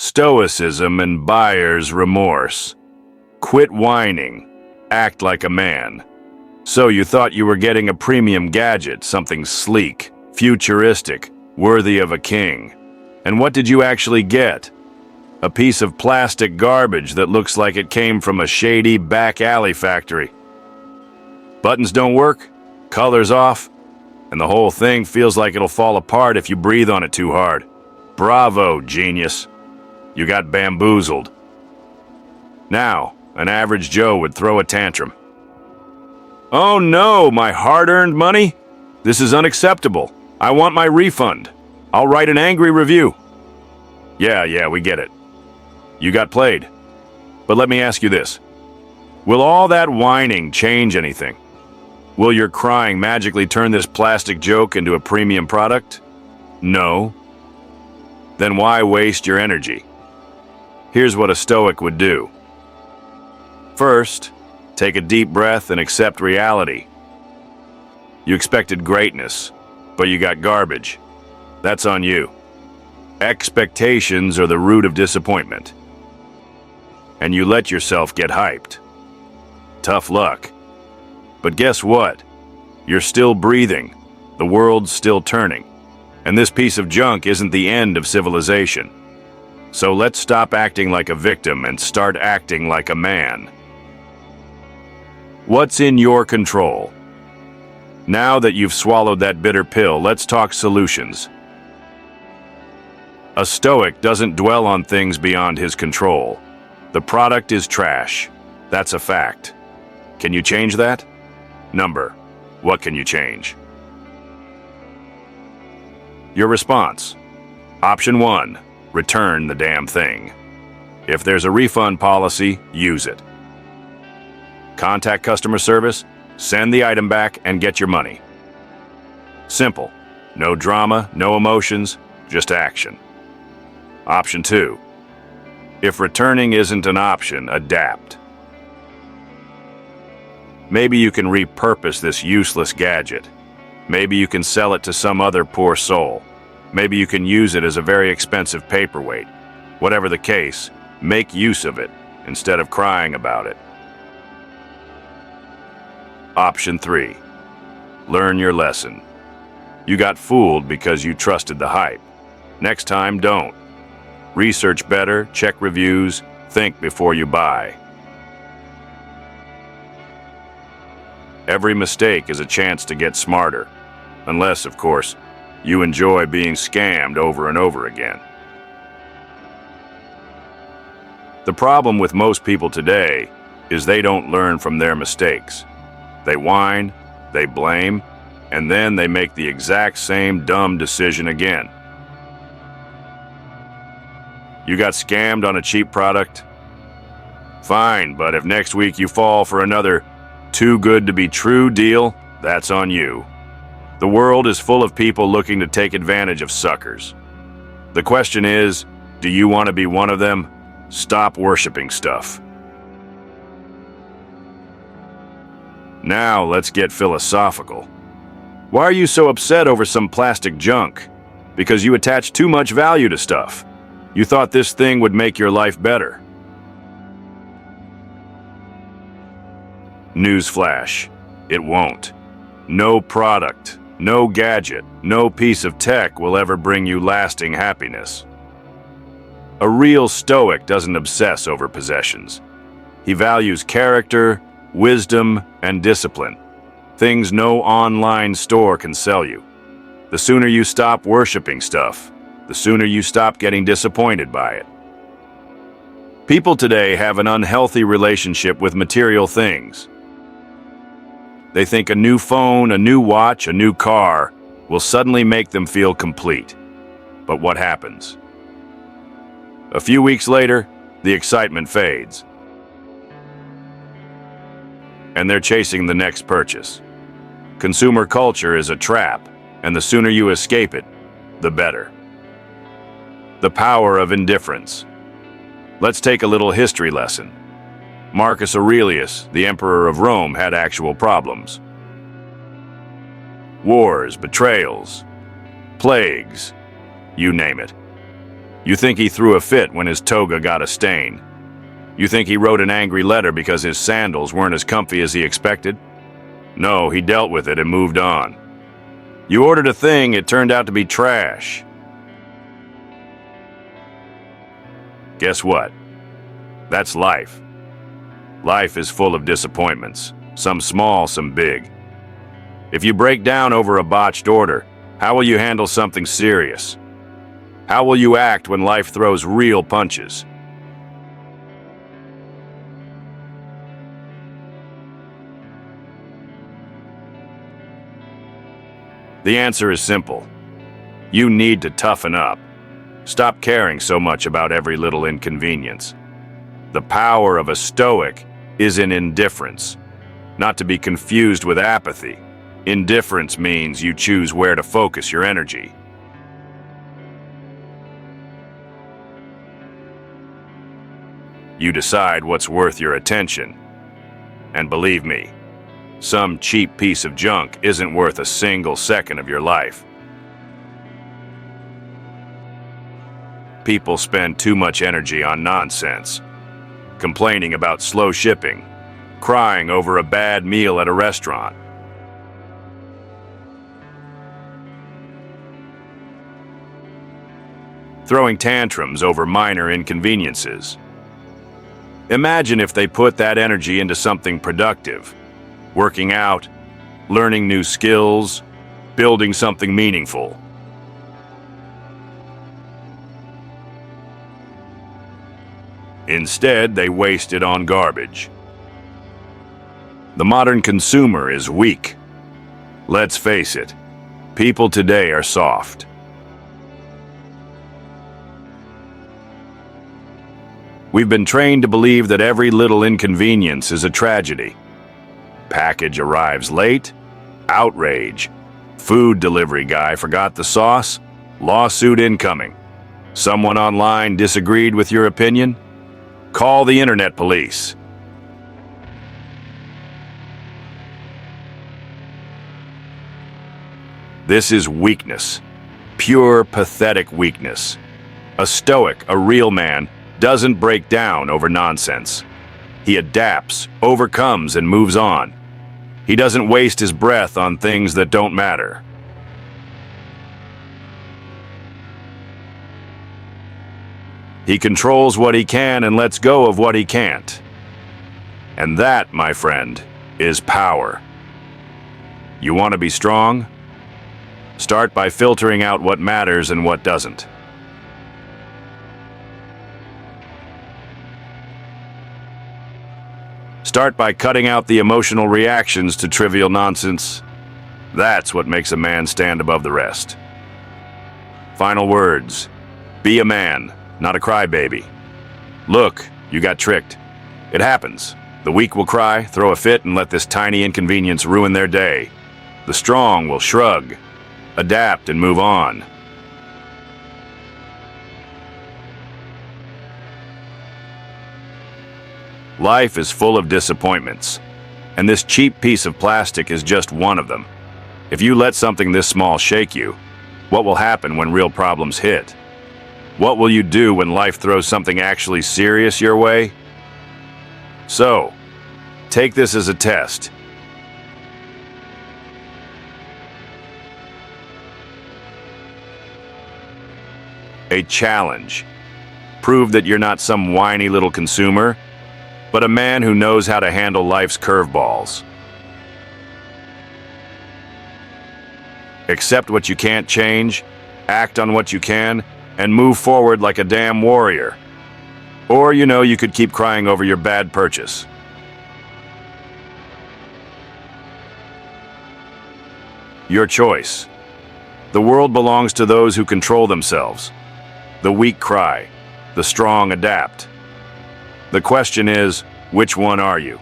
Stoicism and buyer's remorse. Quit whining. Act like a man. So you thought you were getting a premium gadget, something sleek, futuristic, worthy of a king. And what did you actually get? A piece of plastic garbage that looks like it came from a shady back alley factory. Buttons don't work, colors off, and the whole thing feels like it'll fall apart if you breathe on it too hard. Bravo, genius. You got bamboozled. Now, an average Joe would throw a tantrum. Oh no, my hard-earned money? This is unacceptable. I want my refund. I'll write an angry review. Yeah, we get it. You got played. But let me ask you this. Will all that whining change anything? Will your crying magically turn this plastic joke into a premium product? No. Then why waste your energy? Here's what a Stoic would do. First, take a deep breath and accept reality. You expected greatness, but you got garbage. That's on you. Expectations are the root of disappointment. And you let yourself get hyped. Tough luck. But guess what? You're still breathing. The world's still turning. And this piece of junk isn't the end of civilization. So let's stop acting like a victim and start acting like a man. What's in your control? Now that you've swallowed that bitter pill, let's talk solutions. A Stoic doesn't dwell on things beyond his control. The product is trash. That's a fact. Can you change that? Number. What can you change? Your response. Option 1. Return the damn thing. If there's a refund policy, use it. Contact customer service, send the item back, and get your money. Simple. No drama, no emotions, just action. Option 2. If returning isn't an option, adapt. Maybe you can repurpose this useless gadget. Maybe you can sell it to some other poor soul. Maybe you can use it as a very expensive paperweight. Whatever the case, make use of it instead of crying about it. Option 3. Learn your lesson. You got fooled because you trusted the hype. Next time, don't. Research better, check reviews, think before you buy. Every mistake is a chance to get smarter. Unless, of course, you enjoy being scammed over and over again. The problem with most people today is they don't learn from their mistakes. They whine, they blame, and then they make the exact same dumb decision again. You got scammed on a cheap product? Fine, but if next week you fall for another too good to be true deal, that's on you. The world is full of people looking to take advantage of suckers. The question is, do you want to be one of them? Stop worshiping stuff. Now let's get philosophical. Why are you so upset over some plastic junk? Because you attach too much value to stuff. You thought this thing would make your life better. Newsflash, it won't. No product, no gadget, no piece of tech will ever bring you lasting happiness. A real Stoic doesn't obsess over possessions. He values character, wisdom, and discipline, things no online store can sell you. The sooner you stop worshiping stuff, the sooner you stop getting disappointed by it. People today have an unhealthy relationship with material things. They think a new phone, a new watch, a new car will suddenly make them feel complete. But what happens? A few weeks later, the excitement fades. And they're chasing the next purchase. Consumer culture is a trap, and the sooner you escape it, the better. The power of indifference. Let's take a little history lesson. Marcus Aurelius, the emperor of Rome, had actual problems. Wars, betrayals, plagues, you name it. You think he threw a fit when his toga got a stain. You think he wrote an angry letter because his sandals weren't as comfy as he expected? No, he dealt with it and moved on. You ordered a thing, it turned out to be trash. Guess what? That's life. Life is full of disappointments, some small, some big. If you break down over a botched order, how will you handle something serious? How will you act when life throws real punches? The answer is simple. You need to toughen up. Stop caring so much about every little inconvenience. The power of a Stoic is in indifference, not to be confused with apathy. Indifference means you choose where to focus your energy. You decide what's worth your attention. And believe me, some cheap piece of junk isn't worth a single second of your life. People spend too much energy on nonsense, complaining about slow shipping, crying over a bad meal at a restaurant. Throwing tantrums over minor inconveniences. Imagine if they put that energy into something productive, working out, learning new skills, building something meaningful. Instead, they waste it on garbage. The modern consumer is weak. Let's face it, people today are soft. We've been trained to believe that every little inconvenience is a tragedy. Package arrives late, outrage. Food delivery guy forgot the sauce, lawsuit incoming. Someone online disagreed with your opinion? Call the internet police. This is weakness, pure pathetic weakness. A Stoic, a real man, doesn't break down over nonsense. He adapts, overcomes, and moves on. He doesn't waste his breath on things that don't matter. He controls what he can and lets go of what he can't. And that, my friend, is power. You want to be strong? Start by filtering out what matters and what doesn't. Start by cutting out the emotional reactions to trivial nonsense. That's what makes a man stand above the rest. Final words. Be a man, not a crybaby. Look, you got tricked. It happens. The weak will cry, throw a fit, and let this tiny inconvenience ruin their day. The strong will shrug, adapt, and move on. Life is full of disappointments, and this cheap piece of plastic is just one of them. If you let something this small shake you, what will happen when real problems hit? What will you do when life throws something actually serious your way? So, take this as a test. A challenge. Prove that you're not some whiny little consumer, but a man who knows how to handle life's curveballs. Accept what you can't change, act on what you can, and move forward like a damn warrior. Or, you could keep crying over your bad purchase. Your choice. The world belongs to those who control themselves. The weak cry, the strong adapt. The question is, which one are you?